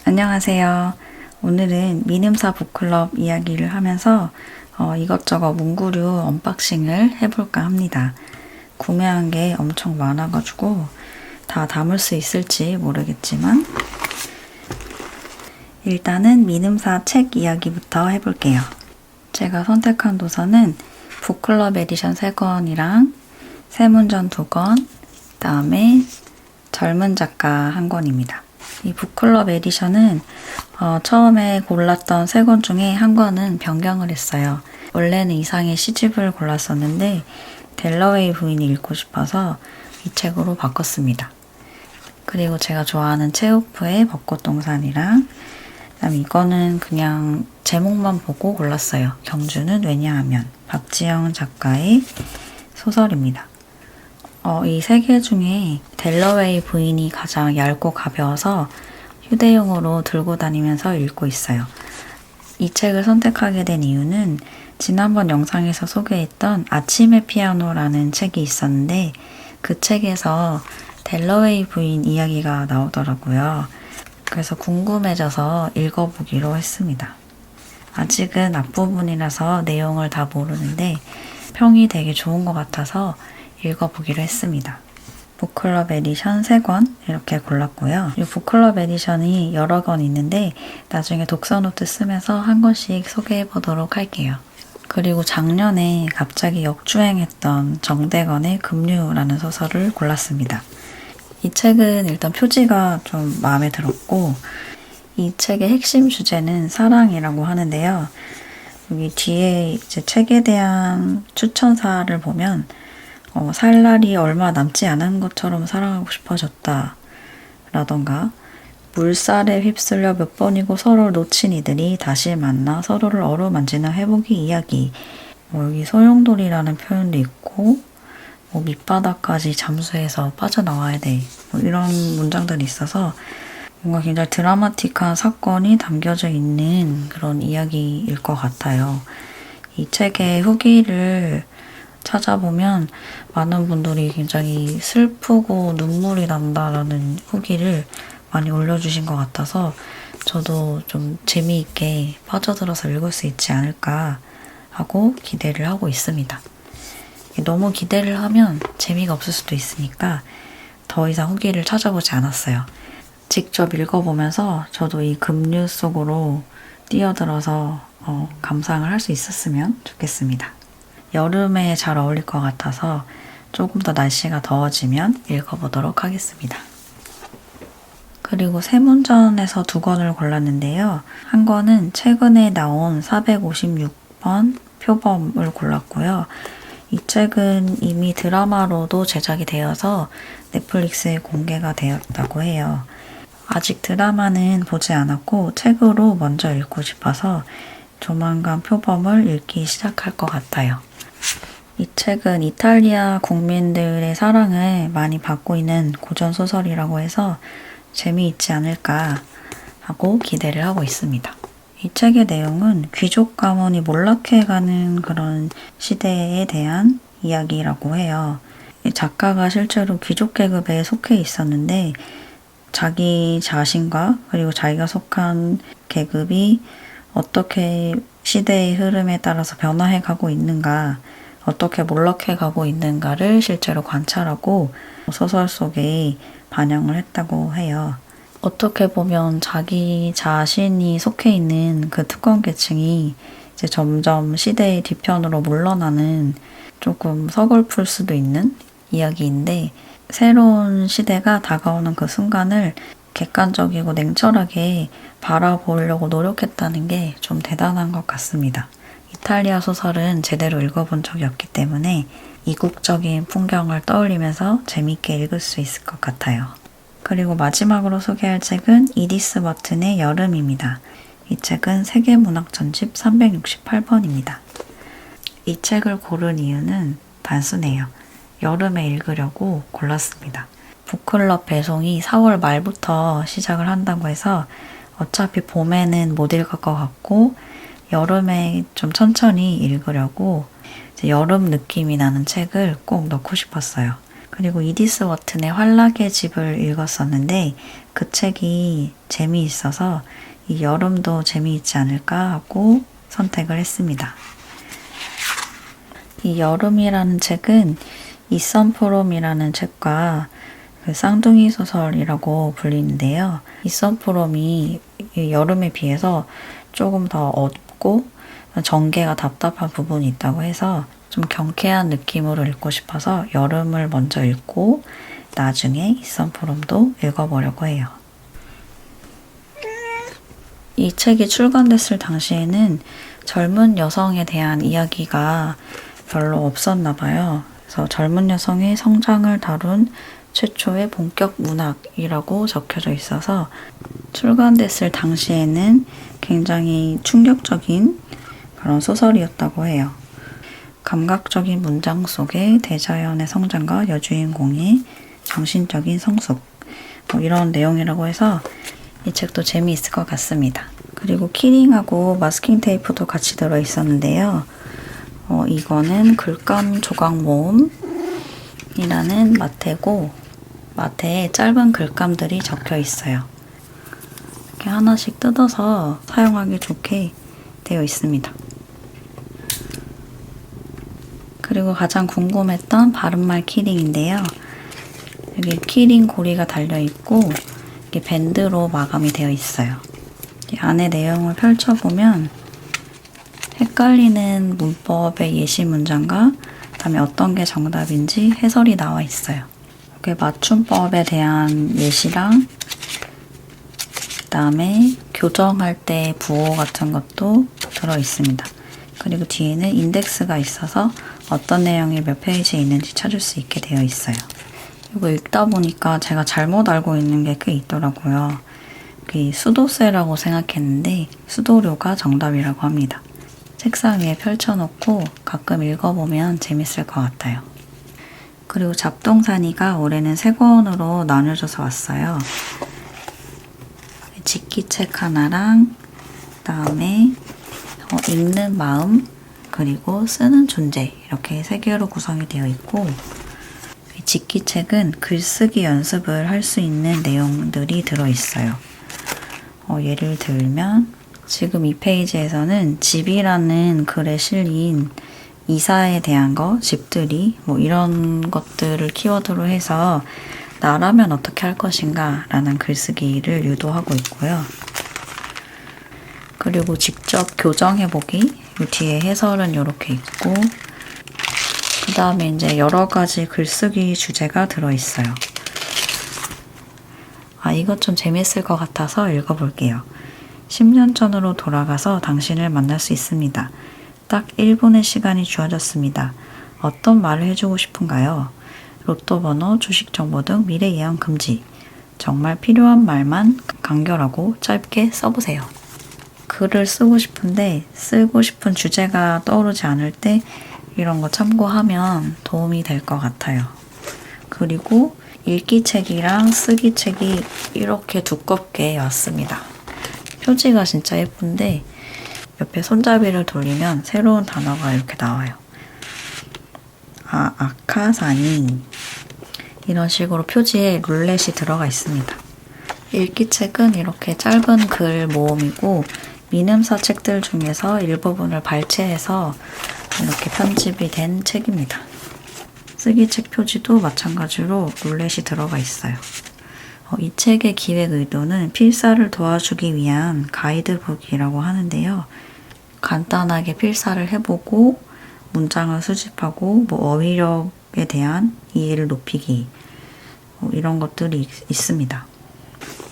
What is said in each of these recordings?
안녕하세요. 오늘은 미음사 북클럽 이야기를 하면서 이것저것 문구류 언박싱을 해볼까 합니다. 구매한 게 엄청 많아가지고 다 담을 수 있을지 모르겠지만 일단은 미음사 책 이야기부터 해볼게요. 제가 선택한 도서는 북클럽 에디션 3권이랑 세문전 2권, 그다음에 젊은 작가 1권입니다. 이 북클럽 에디션은 처음에 골랐던 3권 중에 1권은 변경을 했어요. 원래는 이상의 시집을 골랐었는데 델러웨이 부인이 읽고 싶어서 이 책으로 바꿨습니다. 그리고 제가 좋아하는 체오프의 벚꽃동산이랑 그다음에 이거는 그냥 제목만 보고 골랐어요. 경주는 왜냐하면 박지영 작가의 소설입니다. 이 3개 중에 델러웨이 부인이 가장 얇고 가벼워서 휴대용으로 들고 다니면서 읽고 있어요. 이 책을 선택하게 된 이유는 지난번 영상에서 소개했던 아침의 피아노라는 책이 있었는데 그 책에서 델러웨이 부인 이야기가 나오더라고요. 그래서 궁금해져서 읽어보기로 했습니다. 아직은 앞부분이라서 내용을 다 모르는데 평이 되게 좋은 것 같아서 읽어보기로 했습니다. 북클럽 에디션 3권 이렇게 골랐고요. 이 북클럽 에디션이 여러 권 있는데 나중에 독서노트 쓰면서 한 권씩 소개해보도록 할게요. 그리고 작년에 갑자기 역주행했던 정대건의 급류라는 소설을 골랐습니다. 이 책은 일단 표지가 좀 마음에 들었고 이 책의 핵심 주제는 사랑이라고 하는데요. 여기 뒤에 이제 책에 대한 추천사를 보면 살 날이 얼마 남지 않은 것처럼 사랑하고 싶어졌다 라던가 물살에 휩쓸려 몇 번이고 서로를 놓친 이들이 다시 만나 서로를 어루만지는 회복의 이야기 여기 소용돌이라는 표현도 있고 밑바닥까지 잠수해서 빠져나와야 돼 이런 문장들이 있어서 뭔가 굉장히 드라마틱한 사건이 담겨져 있는 그런 이야기일 것 같아요. 이 책의 후기를 찾아보면 많은 분들이 굉장히 슬프고 눈물이 난다라는 후기를 많이 올려주신 것 같아서 저도 좀 재미있게 빠져들어서 읽을 수 있지 않을까 하고 기대를 하고 있습니다. 너무 기대를 하면 재미가 없을 수도 있으니까 더 이상 후기를 찾아보지 않았어요. 직접 읽어보면서 저도 이 급류 속으로 뛰어들어서 감상을 할 수 있었으면 좋겠습니다. 여름에 잘 어울릴 것 같아서 조금 더 날씨가 더워지면 읽어보도록 하겠습니다. 그리고 세문전에서 2권을 골랐는데요. 한 권은 최근에 나온 456번 표범을 골랐고요. 이 책은 이미 드라마로도 제작이 되어서 넷플릭스에 공개가 되었다고 해요. 아직 드라마는 보지 않았고 책으로 먼저 읽고 싶어서 조만간 표범을 읽기 시작할 것 같아요. 이 책은 이탈리아 국민들의 사랑을 많이 받고 있는 고전소설이라고 해서 재미있지 않을까 하고 기대를 하고 있습니다. 이 책의 내용은 귀족 가문이 몰락해가는 그런 시대에 대한 이야기라고 해요. 이 작가가 실제로 귀족 계급에 속해 있었는데 자기 자신과 그리고 자기가 속한 계급이 어떻게 시대의 흐름에 따라서 변화해가고 있는가 어떻게 몰락해가고 있는가를 실제로 관찰하고 소설 속에 반영을 했다고 해요. 어떻게 보면 자기 자신이 속해 있는 그 특권 계층이 이제 점점 시대의 뒤편으로 물러나는 조금 서글플 수도 있는 이야기인데 새로운 시대가 다가오는 그 순간을 객관적이고 냉철하게 바라보려고 노력했다는 게 좀 대단한 것 같습니다. 이탈리아 소설은 제대로 읽어본 적이 없기 때문에 이국적인 풍경을 떠올리면서 재미있게 읽을 수 있을 것 같아요. 그리고 마지막으로 소개할 책은 이디스 버튼의 여름입니다. 이 책은 세계문학전집 368번입니다. 이 책을 고른 이유는 단순해요. 여름에 읽으려고 골랐습니다. 북클럽 배송이 4월 말부터 시작을 한다고 해서 어차피 봄에는 못 읽을 것 같고 여름에 좀 천천히 읽으려고 이제 여름 느낌이 나는 책을 꼭 넣고 싶었어요. 그리고 이디스 워튼의 환락의 집을 읽었었는데 그 책이 재미있어서 이 여름도 재미있지 않을까 하고 선택을 했습니다. 이 여름이라는 책은 이선포롬이라는 책과 그 쌍둥이 소설이라고 불리는데요. 이선포롬이 여름에 비해서 조금 더 어둡고 전개가 답답한 부분이 있다고 해서 좀 경쾌한 느낌으로 읽고 싶어서 여름을 먼저 읽고 나중에 이선포롬도 읽어보려고 해요. 이 책이 출간됐을 당시에는 젊은 여성에 대한 이야기가 별로 없었나 봐요. 그래서 젊은 여성의 성장을 다룬 최초의 본격 문학이라고 적혀져 있어서 출간됐을 당시에는 굉장히 충격적인 그런 소설이었다고 해요. 감각적인 문장 속에 대자연의 성장과 여주인공의 정신적인 성숙 이런 내용이라고 해서 이 책도 재미있을 것 같습니다. 그리고 키링하고 마스킹 테이프도 같이 들어있었는데요. 이거는 글감 조각 모음이라는 마테고 마테에 짧은 글감들이 적혀 있어요. 이렇게 하나씩 뜯어서 사용하기 좋게 되어 있습니다. 그리고 가장 궁금했던 바른말 키링인데요. 여기 키링 고리가 달려있고 이게 밴드로 마감이 되어 있어요. 이 안에 내용을 펼쳐보면 헷갈리는 문법의 예시 문장과 그다음에 어떤 게 정답인지 해설이 나와 있어요. 이렇게 맞춤법에 대한 예시랑 그다음에 교정할 때 부호 같은 것도 들어 있습니다. 그리고 뒤에는 인덱스가 있어서 어떤 내용이 몇 페이지에 있는지 찾을 수 있게 되어 있어요. 이거 읽다 보니까 제가 잘못 알고 있는 게 꽤 있더라고요. 수도세라고 생각했는데 수도료가 정답이라고 합니다. 책상 위에 펼쳐놓고 가끔 읽어보면 재밌을 것 같아요. 그리고 잡동사니가 올해는 3권으로 나뉘어져서 왔어요. 직기책 하나랑 그다음에 읽는 마음 그리고 쓰는 존재 이렇게 3개로 구성이 되어 있고 직기책은 글쓰기 연습을 할 수 있는 내용들이 들어있어요. 예를 들면 지금 이 페이지에서는 집이라는 글에 실린 이사에 대한 거, 집들이 이런 것들을 키워드로 해서 나라면 어떻게 할 것인가 라는 글쓰기를 유도하고 있고요. 그리고 직접 교정해보기 이 뒤에 해설은 이렇게 있고 그 다음에 이제 여러 가지 글쓰기 주제가 들어있어요. 이것 좀 재밌을 것 같아서 읽어볼게요. 10년 전으로 돌아가서 당신을 만날 수 있습니다. 딱 1분의 시간이 주어졌습니다. 어떤 말을 해주고 싶은가요? 로또 번호, 주식 정보 등 미래 예언 금지. 정말 필요한 말만 간결하고 짧게 써보세요. 글을 쓰고 싶은데 쓰고 싶은 주제가 떠오르지 않을 때 이런 거 참고하면 도움이 될 것 같아요. 그리고 읽기 책이랑 쓰기 책이 이렇게 두껍게 왔습니다. 표지가 진짜 예쁜데 옆에 손잡이를 돌리면 새로운 단어가 이렇게 나와요. 아카사니 이런 식으로 표지에 룰렛이 들어가 있습니다. 읽기 책은 이렇게 짧은 글 모음이고 미음사 책들 중에서 일부분을 발췌해서 이렇게 편집이 된 책입니다. 쓰기책 표지도 마찬가지로 룰렛이 들어가 있어요. 이 책의 기획 의도는 필사를 도와주기 위한 가이드북이라고 하는데요. 간단하게 필사를 해보고 문장을 수집하고 어휘력에 대한 이해를 높이기 이런 것들이 있습니다.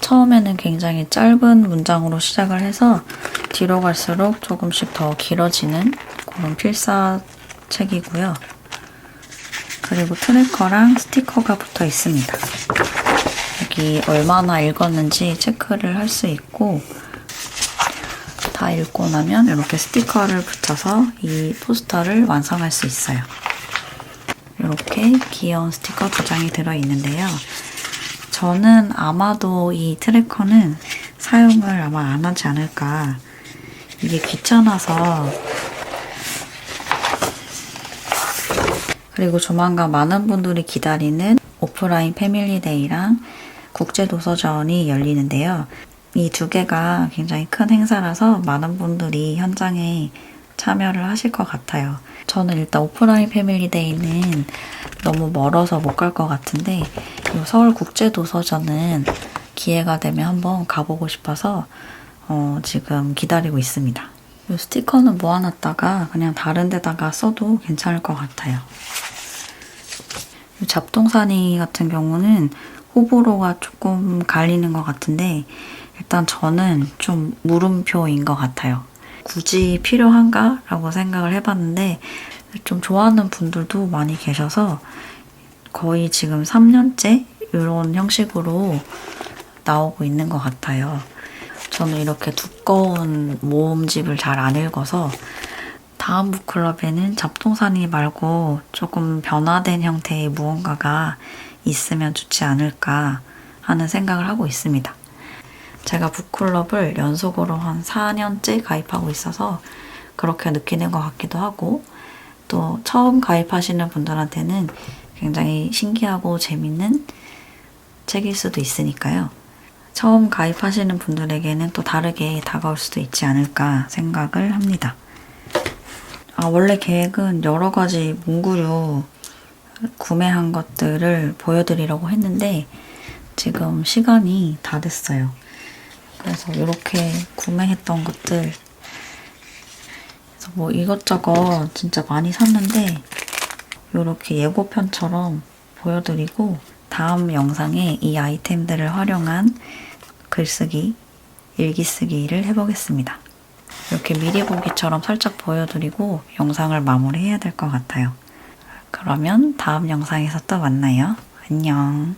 처음에는 굉장히 짧은 문장으로 시작을 해서 뒤로 갈수록 조금씩 더 길어지는 그런 필사책이고요. 그리고 트래커랑 스티커가 붙어 있습니다. 여기 얼마나 읽었는지 체크를 할 수 있고 다 읽고 나면 이렇게 스티커를 붙여서 이 포스터를 완성할 수 있어요. 이렇게 귀여운 스티커 2장이 들어있는데요. 저는 아마도 이 트래커는 사용을 아마 안 하지 않을까. 이게 귀찮아서 그리고 조만간 많은 분들이 기다리는 오프라인 패밀리데이랑 국제도서전이 열리는데요. 이 두 개가 굉장히 큰 행사라서 많은 분들이 현장에 참여를 하실 것 같아요. 저는 일단 오프라인 패밀리데이는 너무 멀어서 못 갈 것 같은데 이 서울 국제도서전은 기회가 되면 한번 가보고 싶어서 지금 기다리고 있습니다. 이 스티커는 모아놨다가 그냥 다른 데다가 써도 괜찮을 것 같아요. 이 잡동사니 같은 경우는 호불호가 조금 갈리는 것 같은데 일단 저는 좀 물음표인 것 같아요. 굳이 필요한가? 라고 생각을 해봤는데 좀 좋아하는 분들도 많이 계셔서 거의 지금 3년째 이런 형식으로 나오고 있는 것 같아요. 저는 이렇게 두꺼운 모음집을 잘 안 읽어서 다음 북클럽에는 잡동사니 말고 조금 변화된 형태의 무언가가 있으면 좋지 않을까 하는 생각을 하고 있습니다. 제가 북클럽을 연속으로 한 4년째 가입하고 있어서 그렇게 느끼는 것 같기도 하고 또 처음 가입하시는 분들한테는 굉장히 신기하고 재밌는 책일 수도 있으니까요. 처음 가입하시는 분들에게는 또 다르게 다가올 수도 있지 않을까 생각을 합니다. 원래 계획은 여러 가지 문구류 구매한 것들을 보여드리려고 했는데 지금 시간이 다 됐어요. 그래서 이렇게 구매했던 것들 그래서 뭐 이것저것 진짜 많이 샀는데 이렇게 예고편처럼 보여드리고 다음 영상에 이 아이템들을 활용한 글쓰기, 일기쓰기를 해보겠습니다. 이렇게 미리 보기처럼 살짝 보여드리고 영상을 마무리해야 될 것 같아요. 그러면 다음 영상에서 또 만나요. 안녕.